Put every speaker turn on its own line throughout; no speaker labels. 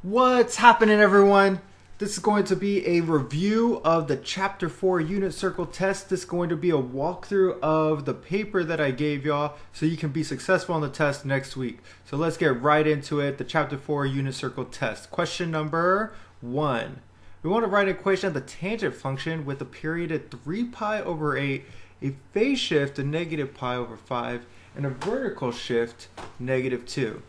What's happening, everyone? This is going to be a review of the Chapter 4 Unit Circle test. This is going to be a walkthrough of the paper that I gave y'all so you can be successful on the test next week. So let's get right into it. The Chapter 4 Unit Circle test. Question number 1. We want to write an equation of the tangent function with a period at 3 pi over 8, a phase shift of negative pi over 5, and a vertical shift negative 2.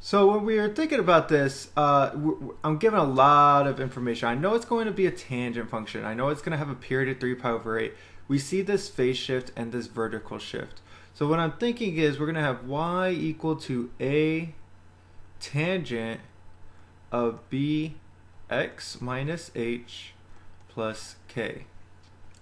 So when we were thinking about this, I'm given a lot of information. I know it's going to be a tangent function. I know it's going to have a period of 3 pi over 8. We see this phase shift and this vertical shift. So what I'm thinking is we're going to have y equal to a tangent of bx minus h plus k.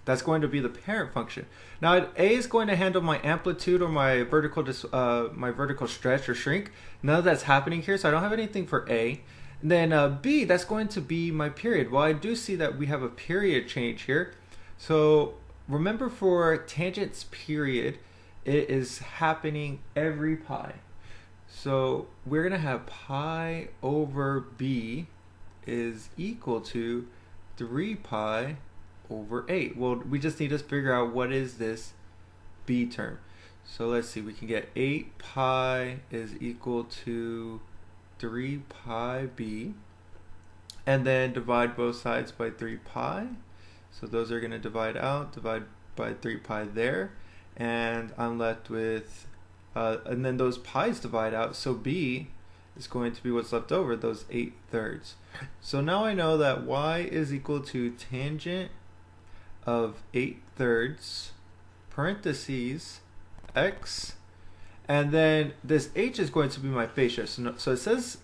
That's going to be the parent function. Now, A is going to handle my amplitude or my vertical stretch or shrink. None of that's happening here, so I don't have anything for A. And then B, that's going to be my period. Well, I do see that we have a period change here. So remember, for tangent's period, it is happening every pi. So we're going to have pi over B is equal to 3 pi over 8. Well, we just need to figure out what is this b term. So let's see, we can get 8 pi is equal to 3 pi b, and then divide both sides by 3 pi. So those are going to divide out, divide by 3 pi there, and I'm left with, and then those pi's divide out, so b is going to be what's left over, those 8/3. So now I know that y is equal to tangent of 8/3 parentheses x, and then this h is going to be my phase shift. So it says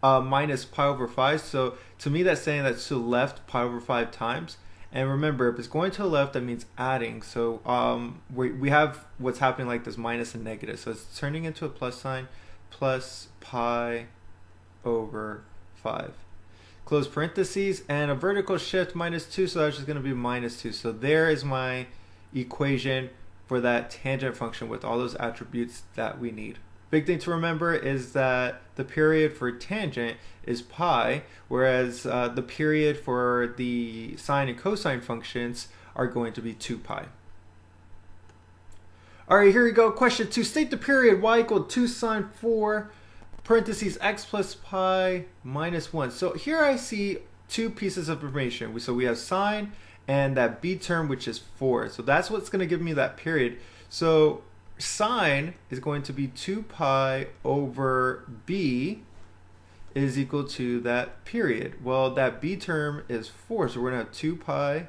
minus pi over 5, so to me that's saying that's to the left pi over 5 times. And remember, if it's going to the left, that means adding. So we have what's happening like this, minus and negative, so it's turning into a plus sign, plus pi over 5. Close parentheses, and a vertical shift minus 2, so that's just going to be minus 2. So there is my equation for that tangent function with all those attributes that we need. Big thing to remember is that the period for tangent is pi, whereas the period for the sine and cosine functions are going to be 2 pi. Alright, here we go. Question 2. State the period y equal 2 sine 4 parentheses x plus pi minus 1. So here I see two pieces of information. So we have sine and that b term, which is 4. So that's what's going to give me that period. So sine is going to be 2 pi over b is equal to that period. Well, that b term is 4, so we're going to have 2 pi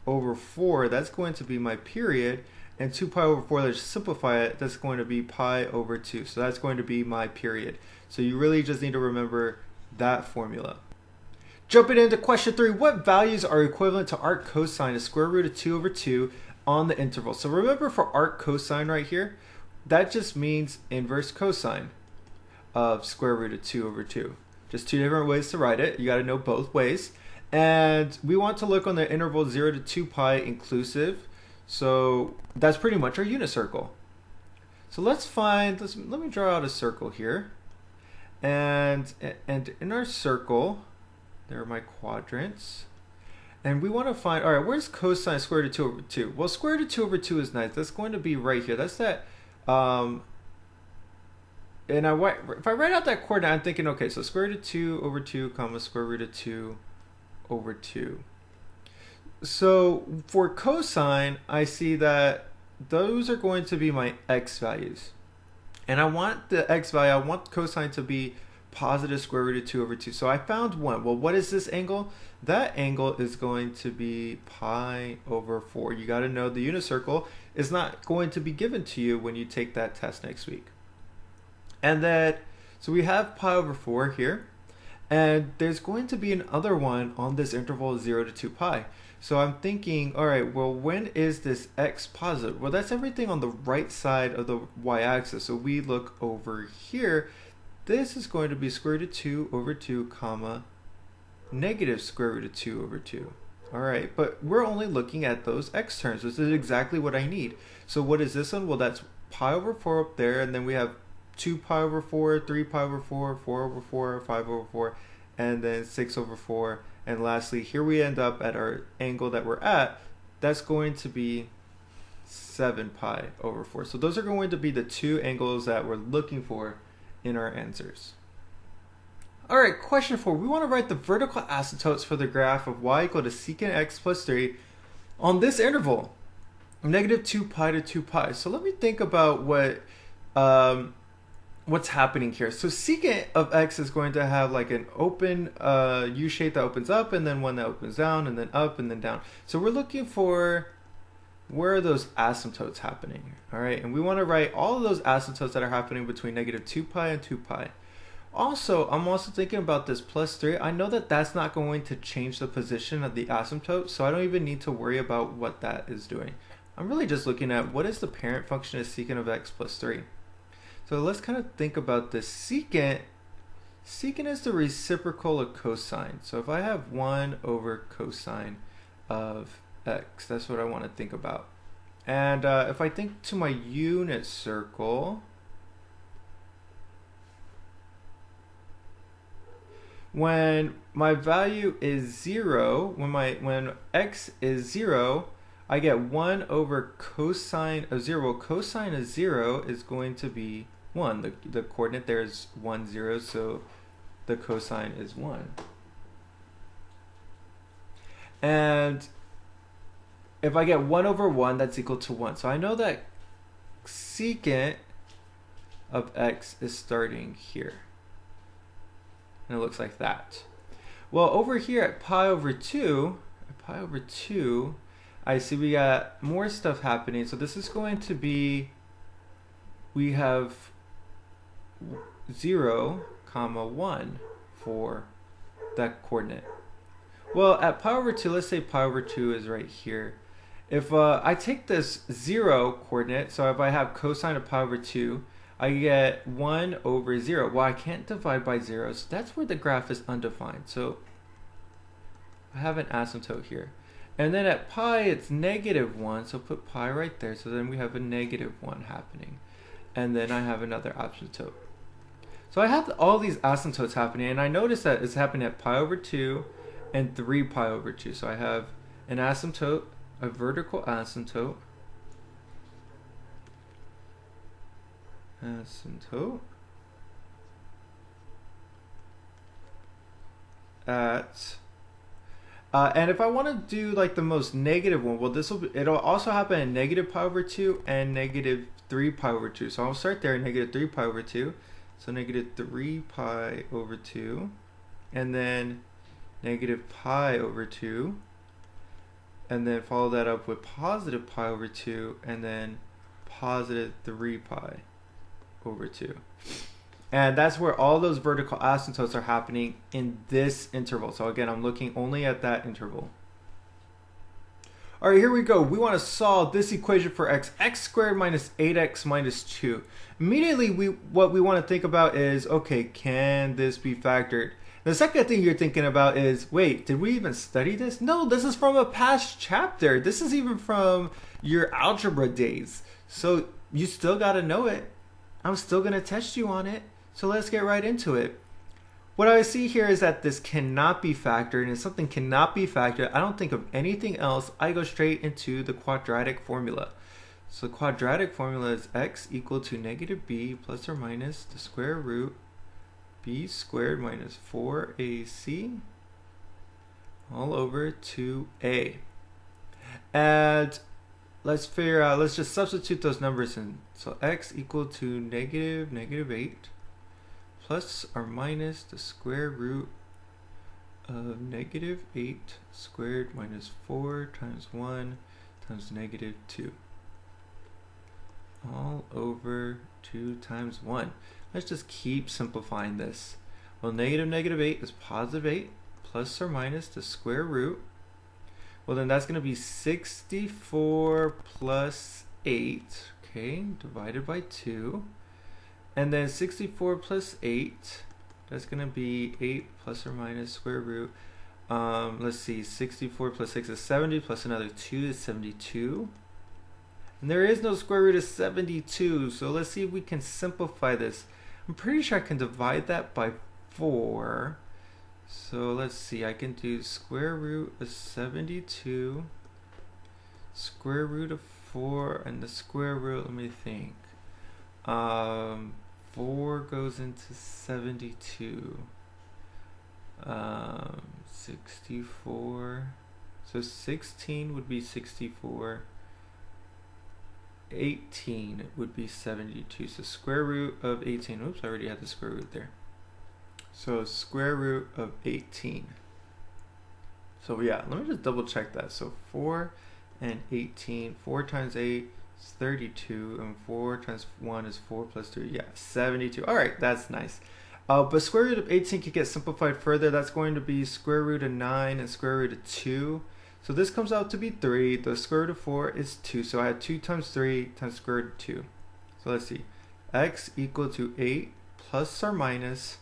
over 4. That's going to be my period. And 2 pi over 4, let's simplify it, that's going to be pi over 2. So that's going to be my period. So you really just need to remember that formula. Jumping into question 3, what values are equivalent to arc cosine of square root of 2 over 2 on the interval? So remember, for arc cosine right here, that just means inverse cosine of square root of 2 over 2. Just two different ways to write it. You got to know both ways. And we want to look on the interval 0 to 2 pi inclusive. So that's pretty much our unit circle. So let me draw out a circle here. And in our circle, there are my quadrants. And we want to find, all right, where's cosine square root of 2 over 2? Well, square root of 2 over 2 is nice. That's going to be right here. That's that, and if I write out that coordinate, I'm thinking, okay, so square root of 2 over 2 comma square root of 2 over 2. So for cosine, I see that those are going to be my x values. And I want the x value, I want cosine to be positive square root of 2 over 2. So I found one. Well, what is this angle? That angle is going to be pi over 4. You got to know the unit circle is not going to be given to you when you take that test next week. And then, so we have pi over 4 here. And there's going to be another one on this interval 0 to 2 pi. So I'm thinking, all right, well, when is this x positive? Well, that's everything on the right side of the y-axis. So we look over here. This is going to be square root of 2 over 2 comma negative square root of 2 over 2. All right, but we're only looking at those x terms. This is exactly what I need. So what is this one? Well, that's pi over 4 up there, and then we have 2 pi over 4, 3 pi over 4, 4 over 4, 5 over 4, and then 6 over 4. And lastly, here we end up at our angle that we're at. That's going to be 7 pi over 4. So those are going to be the two angles that we're looking for in our answers. All right, question 4. We want to write the vertical asymptotes for the graph of y equal to secant x plus 3 on this interval, negative 2 pi to 2 pi. So let me think about what's happening here. So secant of x is going to have like an open U shape that opens up, and then one that opens down, and then up, and then down. So we're looking for where are those asymptotes happening, all right? And we want to write all of those asymptotes that are happening between negative 2 pi and 2 pi. Also, I'm also thinking about this plus 3. I know that that's not going to change the position of the asymptote, so I don't even need to worry about what that is doing. I'm really just looking at what is the parent function of secant of x plus 3. So let's kind of think about this. Secant is the reciprocal of cosine. So if I have 1 over cosine of x, that's what I want to think about. And if I think to my unit circle, when my value is 0, when x is 0, I get 1 over cosine of 0. Well, cosine of 0 is going to be 1. The coordinate there is 1, 0, so the cosine is 1. And if I get 1 over 1, that's equal to 1. So I know that secant of x is starting here. And it looks like that. Well, over here at pi over 2, I see we got more stuff happening. So this is going to be, we have 0, 1 for that coordinate. Well, at pi over 2, let's say pi over 2 is right here. If I take this 0 coordinate, so if I have cosine of pi over 2, I get 1 over 0. Well, I can't divide by 0, so that's where the graph is undefined. So I have an asymptote here. And then at pi, it's negative 1, so put pi right there. So then we have a negative 1 happening. And then I have another asymptote. So I have all these asymptotes happening, and I notice that it's happening at pi over 2 and 3 pi over 2. So I have an asymptote, a vertical asymptote, at and if I want to do like the most negative one, well, it'll also happen at negative pi over 2 and negative 3 pi over 2. So I'll start there at negative 3 pi over 2. So negative 3 pi over 2, and then negative pi over 2, and then follow that up with positive pi over 2, and then positive 3 pi over 2. And that's where all those vertical asymptotes are happening in this interval. So again, I'm looking only at that interval. All right, here we go. We want to solve this equation for x squared minus 8x minus 2. Immediately, what we want to think about is, okay, can this be factored? The second thing you're thinking about is, wait, did we even study this? No, this is from a past chapter. This is even from your algebra days. So you still got to know it. I'm still going to test you on it. So let's get right into it. What I see here is that this cannot be factored, and if something cannot be factored, I don't think of anything else. I go straight into the quadratic formula. So the quadratic formula is x equal to negative b plus or minus the square root b squared minus 4ac all over 2a. And let's figure out, let's just substitute those numbers in. So x equal to negative 8 plus or minus the square root of negative 8 squared minus 4 times 1 times negative 2 all over 2 times 1. Let's just keep simplifying this. Well, negative 8 is positive 8 plus or minus the square root. Well, then that's going to be 64 plus 8, okay, divided by 2. And then 64 plus 8, that's going to be 8 plus or minus square root. Let's see, 64 plus 6 is 70, plus another 2 is 72. And there is no square root of 72, so let's see if we can simplify this. I'm pretty sure I can divide that by 4. So let's see, I can do square root of 72, square root of 4, and the square root, let me think. 4 goes into 72. 64. So 16 would be 64. 18 would be 72. So square root of 18. Oops, I already had the square root there. So square root of 18. So yeah, let me just double check that. So 4 and 18. 4 times 8 is 32. And 4 times 1 is 4 plus 3. Yeah, 72. All right, that's nice. But square root of 18 can get simplified further. That's going to be square root of 9 and square root of 2. So this comes out to be 3. The square root of 4 is 2. So I had 2 times 3 times square root of 2. So let's see. X equal to 8 plus or minus,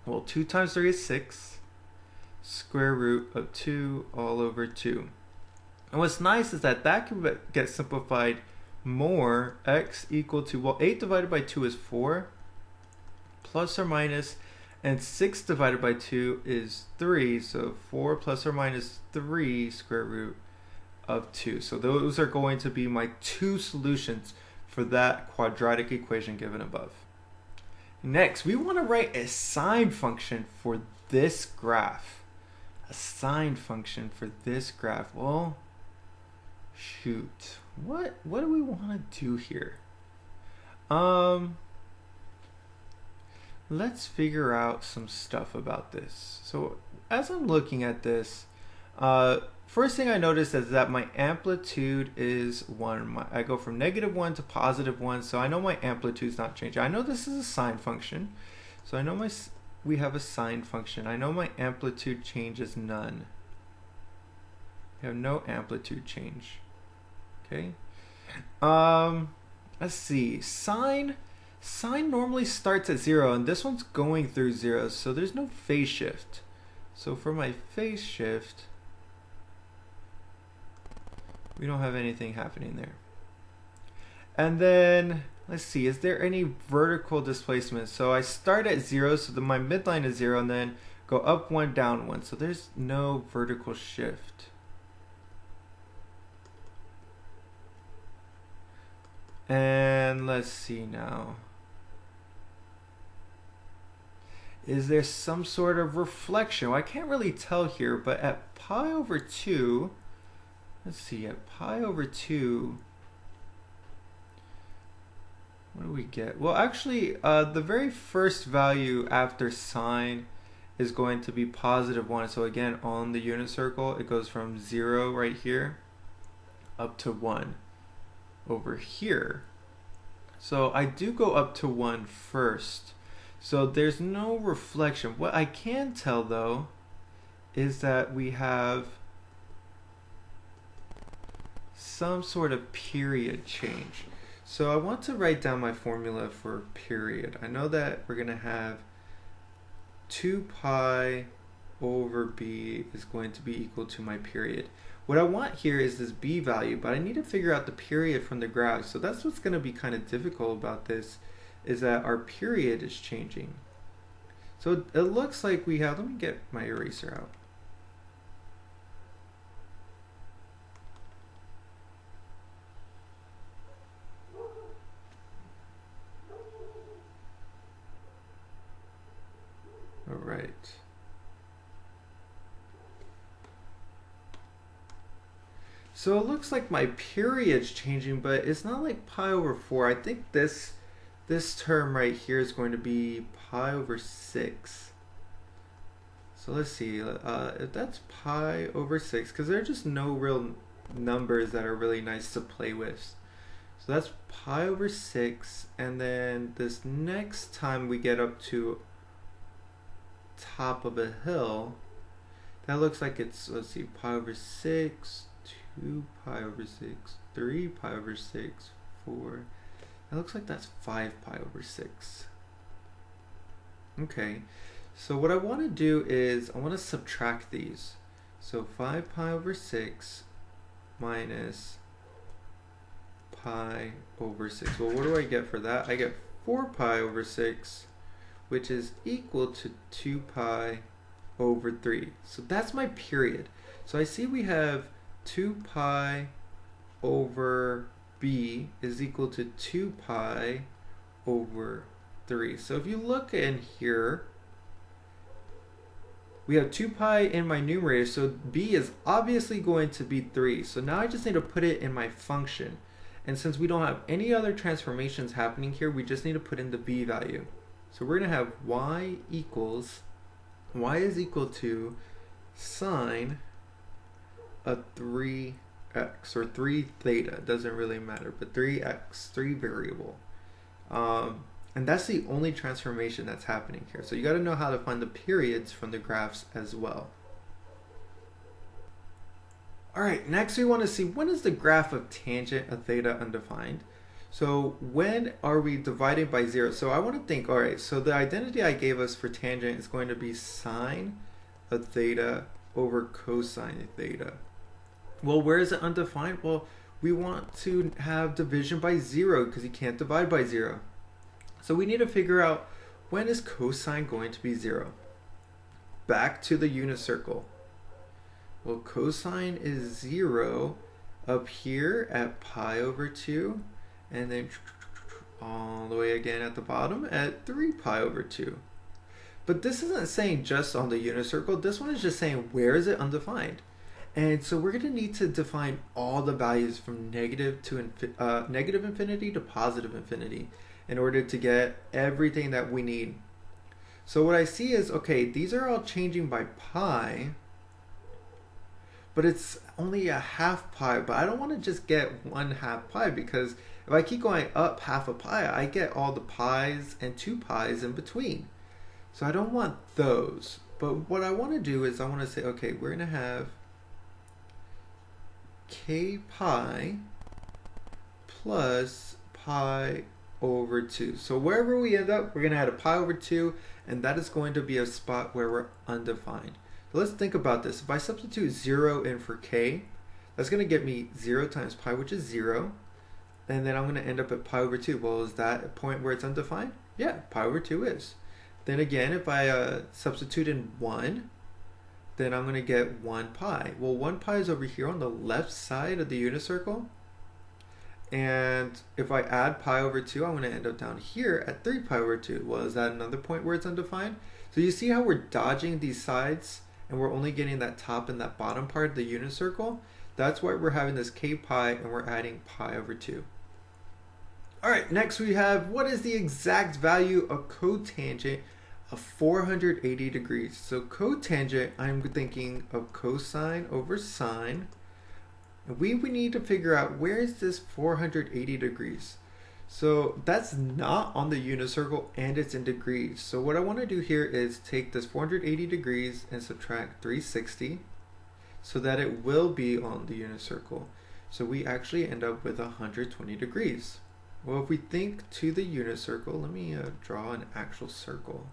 well, 2 times 3 is 6. Square root of 2 all over 2. And what's nice is that can get simplified more. X equal to, well, 8 divided by 2 is 4. Plus or minus, and 6 divided by 2 is 3, so 4 plus or minus 3 square root of 2. So those are going to be my 2 solutions for that quadratic equation given above. Next, we want to write a sine function for this graph. A sine function for this graph. Well, shoot. What do we want to do here? Let's figure out some stuff about this. So as I'm looking at this, first thing I notice is that my amplitude is 1. I go from -1 to +1, so I know my amplitude's not changing. I know this is a sine function, so I know we have a sine function. I know my amplitude change is none. We have no amplitude change. Okay. Let's see. Sine normally starts at 0, and this one's going through 0, so there's no phase shift. So for my phase shift, we don't have anything happening there. And then, let's see, is there any vertical displacement? So I start at 0, so my midline is 0, and then go up 1, down 1. So there's no vertical shift. And let's see now. Is there some sort of reflection? Well, I can't really tell here, but at pi over 2, let's see, at pi over 2, what do we get? Well, actually, the very first value after sine is going to be +1. So again, on the unit circle, it goes from 0 right here up to 1 over here. So I do go up to 1 first. So there's no reflection. What I can tell though is that we have some sort of period change. So I want to write down my formula for period. I know that we're going to have 2 pi over b is going to be equal to my period. What I want here is this b value, but I need to figure out the period from the graph. So that's what's going to be kind of difficult about this, is that our period is changing. So it looks like we have, let me get my eraser out. All right. So it looks like my period's changing, but it's not like pi over 4. I think this term right here is going to be pi over 6. So let's see, if that's pi over 6, because there are just no real numbers that are really nice to play with. So that's pi over 6, and then this next time we get up to top of a hill, that looks like it's, let's see, pi over 6, 2 pi over 6, 3 pi over 6, 4. It looks like that's 5 pi over 6. Okay, so what I want to do is I want to subtract these. So 5 pi over 6 minus pi over 6. Well, what do I get for that? I get 4 pi over 6, which is equal to 2 pi over 3. So that's my period. So I see we have 2 pi over b is equal to 2 pi over 3. So if you look in here, we have 2 pi in my numerator, so b is obviously going to be 3. So now I just need to put it in my function. And since we don't have any other transformations happening here, we just need to put in the b value. So we're going to have y is equal to sine a 3x, or 3 theta, doesn't really matter, but 3x, 3 variable. And that's the only transformation that's happening here. So you got to know how to find the periods from the graphs as well. All right, next we want to see, when is the graph of tangent of theta undefined? So when are we divided by 0? So I want to think, all right, so the identity I gave us for tangent is going to be sine of theta over cosine of theta. Well, where is it undefined? Well, we want to have division by 0 because you can't divide by 0. So we need to figure out, when is cosine going to be 0? Back to the unit circle. Well, cosine is 0 up here at pi over 2, and then all the way again at the bottom at 3 pi over 2. But this isn't saying just on the unit circle. This one is just saying, where is it undefined? And so we're going to need to define all the values from negative infinity to positive infinity in order to get everything that we need. So what I see is, okay, these are all changing by pi, but it's only a half pi. But I don't want to just get 1/2 pi, because if I keep going up half a pi, I get all the pi's and 2 pi's in between. So I don't want those. But what I want to do is I want to say, okay, we're going to have k pi plus pi over 2. So wherever we end up, we're going to add a pi over 2, and that is going to be a spot where we're undefined. So let's think about this. If I substitute 0 in for k, that's going to get me 0 times pi, which is 0. And then I'm going to end up at pi over 2. Well, is that a point where it's undefined? Yeah, pi over 2 is. Then again, if I substitute in 1, then I'm going to get 1 pi. Well, 1 pi is over here on the left side of the unit circle. And if I add pi over 2, I'm going to end up down here at 3 pi over 2. Well, is that another point where it's undefined? So you see how we're dodging these sides and we're only getting that top and that bottom part of the unit circle? That's why we're having this k pi and we're adding pi over 2. All right, next we have, what is the exact value of cotangent of 480 degrees? So cotangent, I'm thinking of cosine over sine. We need to figure out, where is this 480 degrees? So that's not on the unit circle and it's in degrees. So what I want to do here is take this 480 degrees and subtract 360 so that it will be on the unit circle. So we actually end up with 120 degrees. Well, if we think to the unit circle, let me draw an actual circle.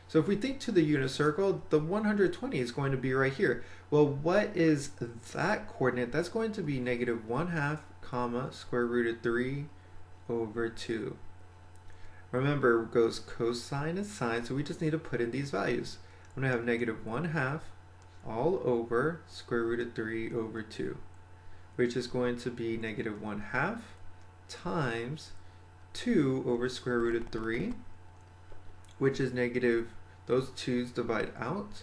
So if we think to the unit circle, the 120 is going to be right here. Well, what is that coordinate? That's going to be negative 1/2 comma square root of 3 over 2. Remember, it goes cosine and sine, so we just need to put in these values. I'm going to have negative 1/2 all over square root of 3 over 2, which is going to be negative 1/2 times 2 over square root of 3, which is negative, those 2's divide out,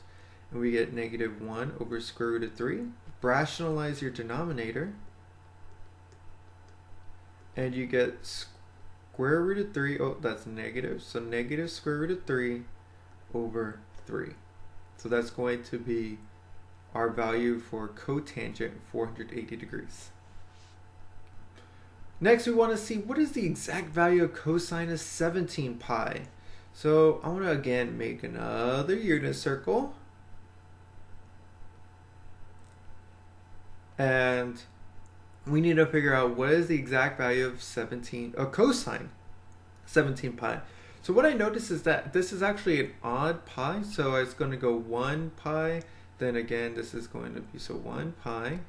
and we get negative 1 over square root of 3. Rationalize your denominator, and you get square root of 3, oh, that's negative, so negative square root of 3 over 3. So that's going to be our value for cotangent 480 degrees. Next, we want to see, what is the exact value of cosine of 17 pi? So I want to again make another unit circle. And we need to figure out what is the exact value of cosine 17 pi. So what I notice is that this is actually an odd pi, so it's going to go 1 pi, Then again, this is going to be, so 1 pi.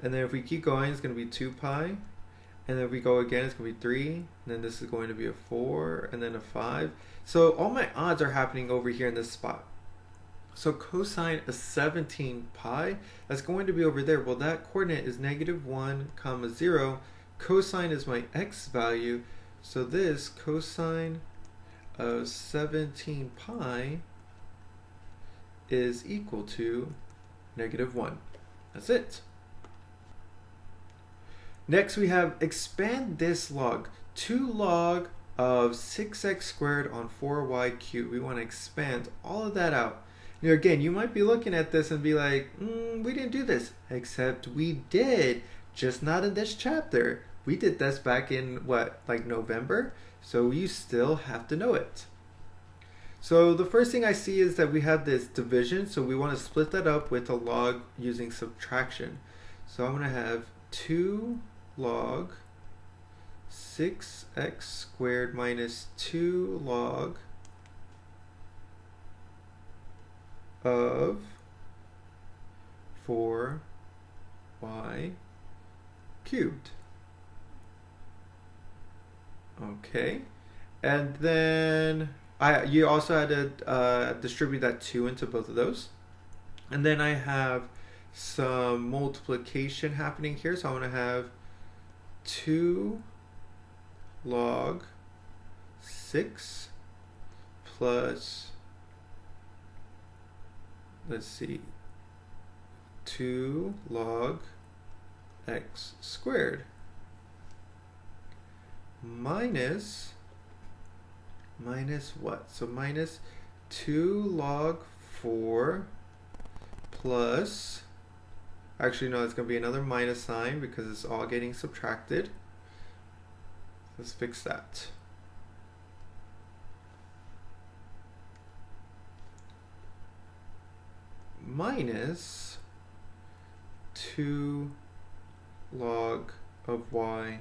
And then if we keep going, it's going to be 2 pi. And then if we go again, it's going to be 3. And then this is going to be a 4, and then a 5. So all my odds are happening over here in this spot. So cosine of 17 pi, that's going to be over there. Well, that coordinate is -1, 0. Cosine is my x value. So this cosine of 17 pi is equal to -1. That's it. Next we have expand this log. 2 log of 6x squared on 4y cubed. We want to expand all of that out. You know, again, you might be looking at this and be like, we didn't do this. Except we did, just not in this chapter. We did this back in, what, like November? So you still have to know it. So the first thing I see is that we have this division, so we want to split that up with a log using subtraction. So I'm going to have 2 log 6x squared minus 2 log of 4y cubed. Okay, and then you also had to distribute that 2 into both of those. And then I have some multiplication happening here. So I want to have 2 log 6 plus, let's see, 2 log x squared minus what? So minus 2 log 4 plus, actually no, it's going to be another minus sign because it's all getting subtracted. Let's fix that. Minus 2 log of y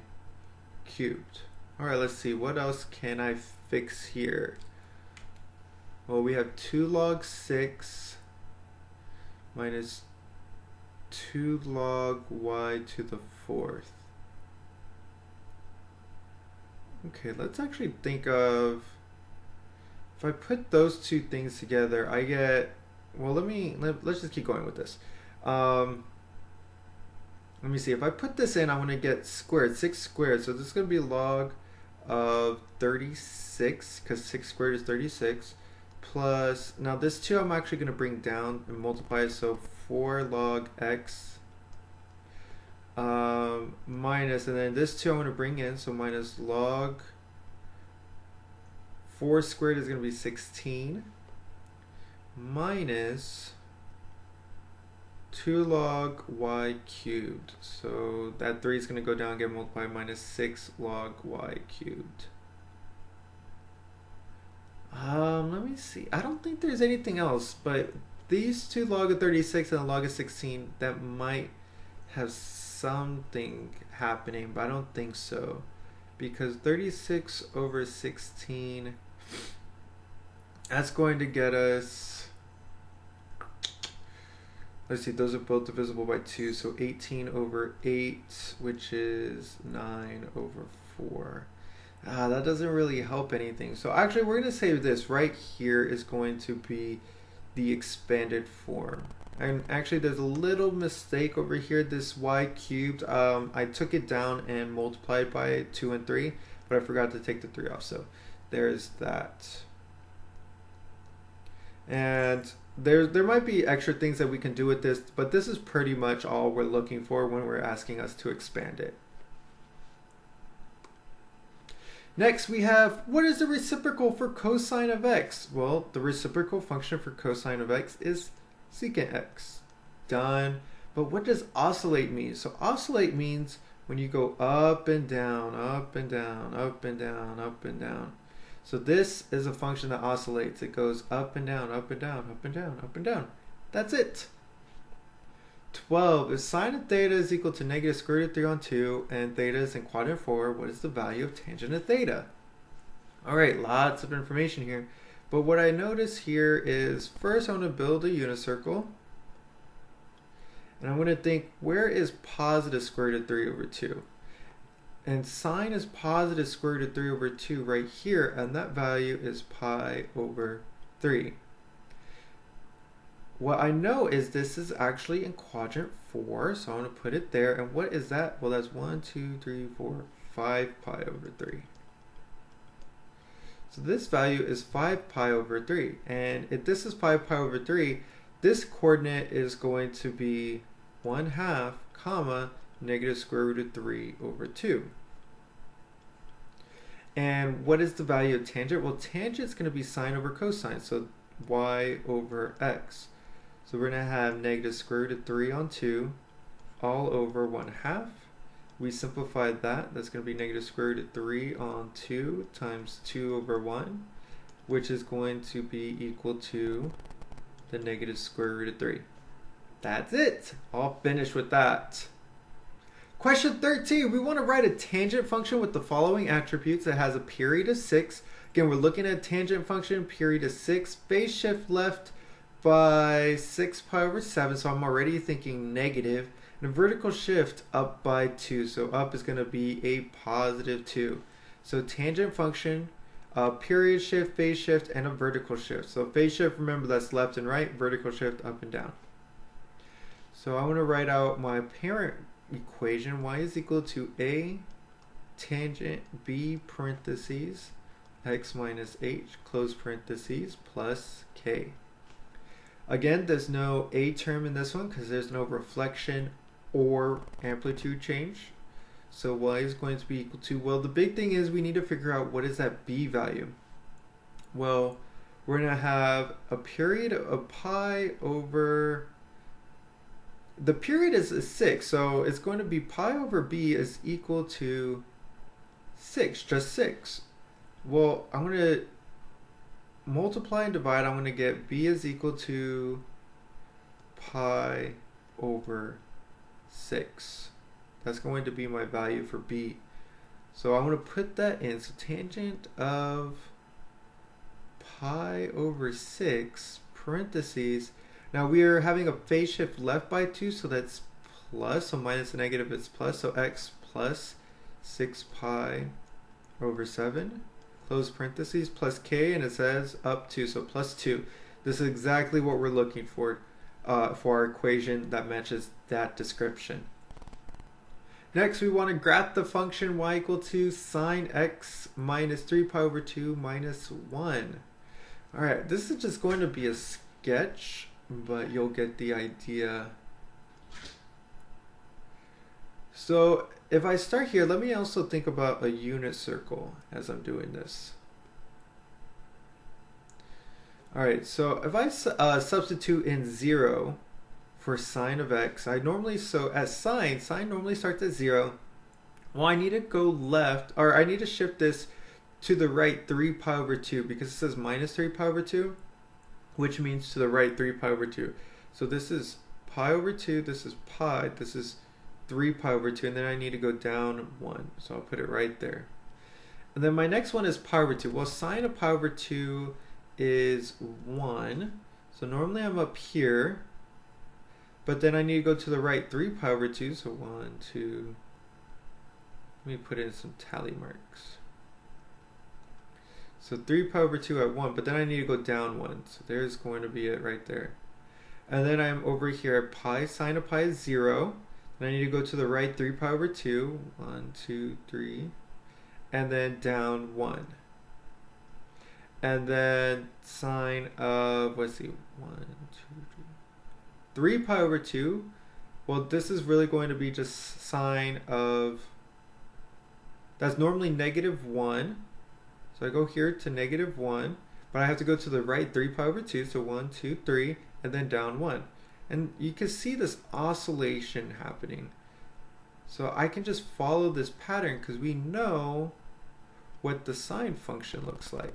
cubed. All right, let's see, what else can I fix here? Well, we have 2 log 6 minus 2 log y to the 4th. Okay, let's actually think of, if I put those two things together, I get, well, let's just keep going with this. Let me see, if I put this in, I want to get squared, 6 squared, so this is going to be log of 36, because 6 squared is 36, plus, now this 2 I'm actually going to bring down and multiply it, so 4 log x minus, and then this 2 I'm going to bring in, so minus log 4 squared is going to be 16 minus 2 log y cubed. So that 3 is going to go down and get multiplied, minus 6 log y cubed. Let me see. I don't think there's anything else, but these 2 log of 36 and a log of 16, that might have something happening, but I don't think so. Because 36 over 16, that's going to get us, let's see, those are both divisible by 2, so 18 over 8, which is 9 over 4. That doesn't really help anything. So actually, we're going to say this right here is going to be the expanded form. And actually, there's a little mistake over here. This y cubed, I took it down and multiplied by 2 and 3, but I forgot to take the 3 off. So there's that. And there might be extra things that we can do with this, but this is pretty much all we're looking for when we're asking us to expand it. Next, we have, what is the reciprocal for cosine of x? Well, the reciprocal function for cosine of x is secant x. Done. But what does oscillate mean? So oscillate means when you go up and down, up and down, up and down, up and down. So this is a function that oscillates. It goes up and down, up and down, up and down, up and down. That's it. 12. If sine of theta is equal to negative square root of 3 on 2 and theta is in quadrant 4, what is the value of tangent of theta? All right, lots of information here. But what I notice here is, first I want to build a unit circle. And I'm going to think, where is positive square root of 3 over 2? And sine is positive square root of 3 over 2 right here, and that value is pi over 3. What I know is this is actually in quadrant 4, so I'm going to put it there. And what is that? Well, that's 1, 2, 3, 4, 5 pi over 3. So this value is 5 pi over 3. And if this is 5 pi over 3, this coordinate is going to be 1/2, comma, negative square root of 3 over 2. And what is the value of tangent? Well, tangent is going to be sine over cosine, so y over x. So we're going to have negative square root of 3 on 2 all over 1/2. We simplified that. That's going to be negative square root of 3 on 2 times 2 over 1, which is going to be equal to the negative square root of 3. That's it. All finished with that. Question 13. We want to write a tangent function with the following attributes. It has a period of 6. Again, we're looking at tangent function, period of 6. Phase shift left by 6 pi over 7, so I'm already thinking negative. And a vertical shift up by 2, so up is going to be a positive 2. So tangent function, period shift, phase shift, and a vertical shift. So phase shift, remember that's left and right, vertical shift up and down. So I want to write out my parent equation. Y is equal to a tangent b parentheses x minus h close parentheses plus k. Again, there's no a term in this one because there's no reflection or amplitude change. So y is going to be equal to, well, the big thing is we need to figure out what is that b value. Well, we're going to have a period of pi over, the period is 6, so it's going to be pi over b is equal to 6, just 6. Well, I'm going to multiply and divide. I'm going to get b is equal to pi over 6. That's going to be my value for b. So I'm going to put that in. So tangent of pi over 6 parentheses. Now we are having a phase shift left by 2, so that's plus. So minus a negative is plus. So x plus 6 pi over 7 close parentheses plus k, and it says up to, so plus 2. This is exactly what we're looking for our equation that matches that description. Next, we want to graph the function y equal to sine x minus 3 pi over 2 minus 1. Alright, this is just going to be a sketch, but you'll get the idea. So if I start here, let me also think about a unit circle as I'm doing this. Alright, so if I substitute in 0 for sine of x, I normally, so as sine normally starts at 0. Well, I need to go left, or I need to shift this to the right 3 pi over 2 because it says minus 3 pi over 2, which means to the right 3 pi over 2. So this is pi over 2, this is pi, this is 3 pi over 2, and then I need to go down 1. So I'll put it right there. And then my next one is pi over 2. Well, sine of pi over 2 is 1. So normally I'm up here, but then I need to go to the right 3 pi over 2. So 1, 2, let me put in some tally marks. So 3 pi over 2 at 1, but then I need to go down 1. So there's going to be it right there. And then I'm over here at pi, sine of pi is 0. And I need to go to the right 3 pi over 2. 1, 2, 3. And then down 1. And then sine of, let's see, 1, 2, 3 pi over 2. Well, this is really going to be just sine of, that's normally negative 1. So I go here to negative 1, but I have to go to the right 3 pi over 2. So 1, 2, 3, and then down 1. And you can see this oscillation happening. So I can just follow this pattern because we know what the sine function looks like.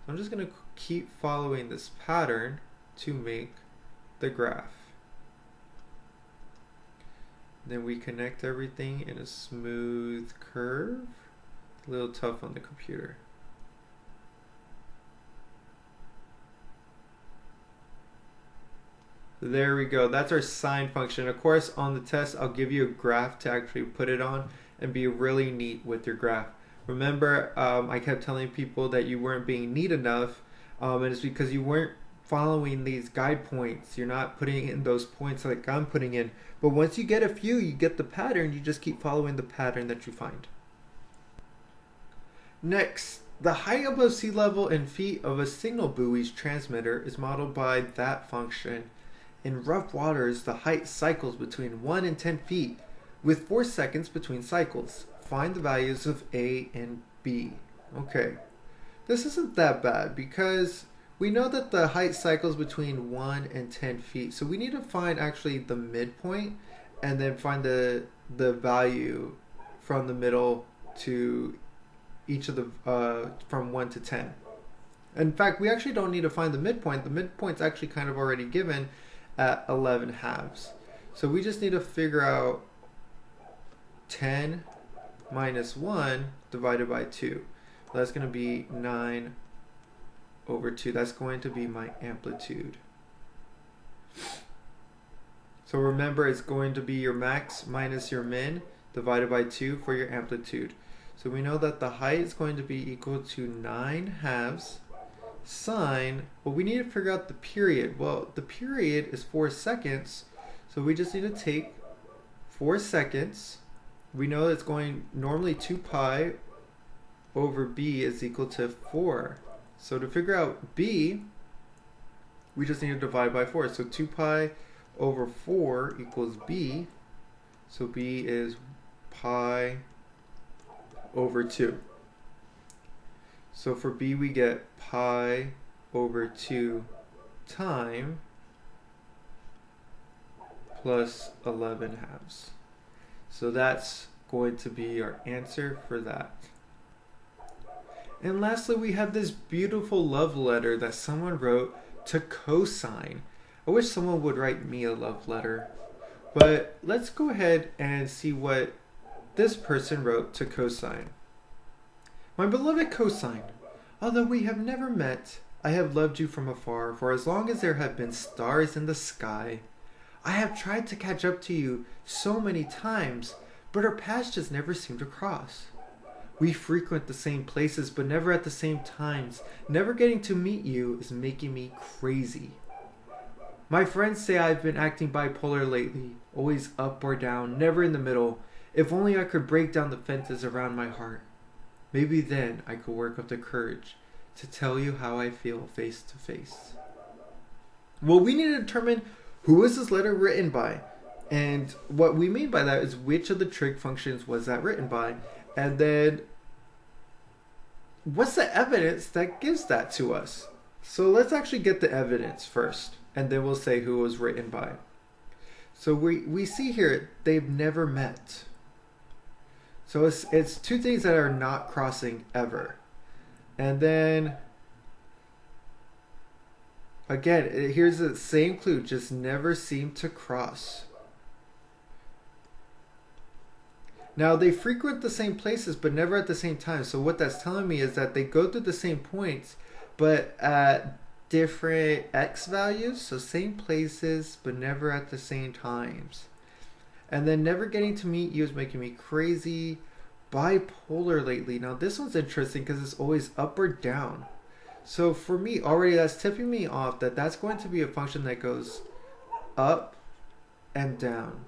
So I'm just going to keep following this pattern to make the graph. Then we connect everything in a smooth curve. It's a little tough on the computer. There we go. That's our sine function. Of course, on the test, I'll give you a graph to actually put it on and be really neat with your graph. Remember, I kept telling people that you weren't being neat enough, and it's because you weren't following these guide points. You're not putting in those points like I'm putting in. But once you get a few, you get the pattern. You just keep following the pattern that you find. Next, the height above sea level in feet of a signal buoy's transmitter is modeled by that function. In rough waters, the height cycles between 1 and 10 feet, with 4 seconds between cycles. Find the values of A and B. Okay, this isn't that bad because we know that the height cycles between 1 and 10 feet. So we need to find actually the midpoint and then find the value from the middle to each of the, from 1 to 10. In fact, we actually don't need to find the midpoint. The midpoint's actually kind of already given at 11 halves. So we just need to figure out 10 minus 1 divided by 2. That's going to be 9 over 2. That's going to be my amplitude. So remember, it's going to be your max minus your min divided by 2 for your amplitude. So we know that the height is going to be equal to 9 halves sine, well, we need to figure out the period. Well, the period is 4 seconds, so we just need to take 4 seconds. We know it's going normally 2 pi over b is equal to 4. So to figure out b, we just need to divide by 4. So 2 pi over 4 equals b. So b is pi over 2. So for b we get pi over 2 time plus 11 halves. So that's going to be our answer for that. And lastly, we have this beautiful love letter that someone wrote to cosine. I wish someone would write me a love letter. But let's go ahead and see what this person wrote to cosine. My beloved cosine, although we have never met, I have loved you from afar for as long as there have been stars in the sky. I have tried to catch up to you so many times, but our paths just never seem to cross. We frequent the same places, but never at the same times. Never getting to meet you is making me crazy. My friends say I've been acting bipolar lately, always up or down, never in the middle. If only I could break down the fences around my heart. Maybe then I could work up the courage to tell you how I feel face to face. Well, we need to determine who is this letter written by. And what we mean by that is which of the trig functions was that written by. And then what's the evidence that gives that to us? So let's actually get the evidence first, and then we'll say who it was written by. So we see here they've never met. So it's two things that are not crossing ever. And then again, here's the same clue, just never seem to cross. Now they frequent the same places but never at the same time. So what that's telling me is that they go through the same points but at different x values. So same places but never at the same times. And then never getting to meet you is making me crazy. Bipolar lately. Now this one's interesting because it's always up or down. So for me already that's tipping me off that that's going to be a function that goes up and down.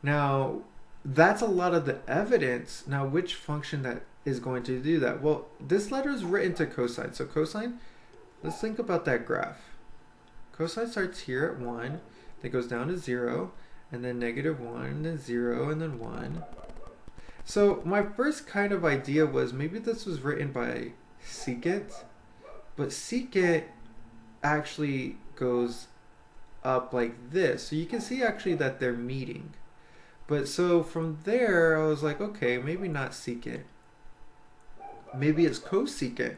Now that's a lot of the evidence. Now which function that is going to do that? Well, this letter is written to cosine. So cosine, let's think about that graph. Cosine starts here at 1, then goes down to 0, and then -1, and then 0, and then 1. So my first kind of idea was maybe this was written by secant, but secant actually goes up like this. So you can see actually that they're meeting. But so from there, I was like, okay, maybe not secant. Maybe it's cosecant.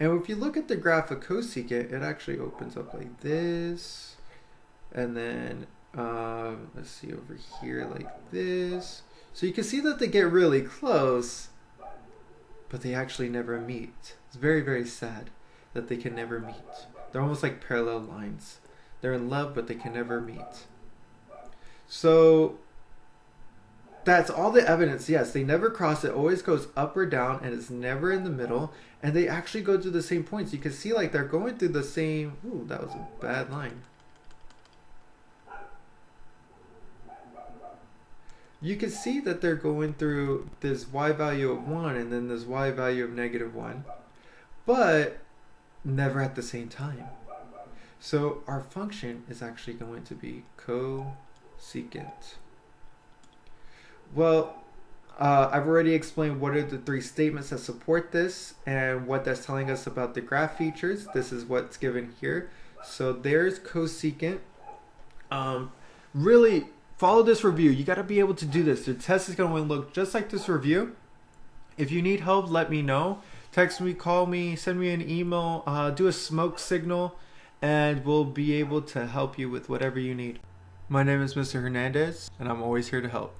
And if you look at the graph of cosecant, it actually opens up like this. And then, let's see over here like this. So you can see that they get really close, but they actually never meet. It's very, very sad that they can never meet. They're almost like parallel lines. They're in love, but they can never meet. So that's all the evidence. Yes, they never cross. It always goes up or down, and it's never in the middle. And they actually go to the same points. You can see like they're going through the same. Ooh, that was a bad line. You can see that they're going through this y value of 1 and then this y value of -1, but never at the same time. So our function is actually going to be cosecant. Well, I've already explained what are the 3 statements that support this and what that's telling us about the graph features. This is what's given here. So there's cosecant. Really follow this review. You got to be able to do this. The test is going to look just like this review. If you need help, let me know. Text me, call me, send me an email, do a smoke signal, and we'll be able to help you with whatever you need. My name is Mr. Hernandez, and I'm always here to help.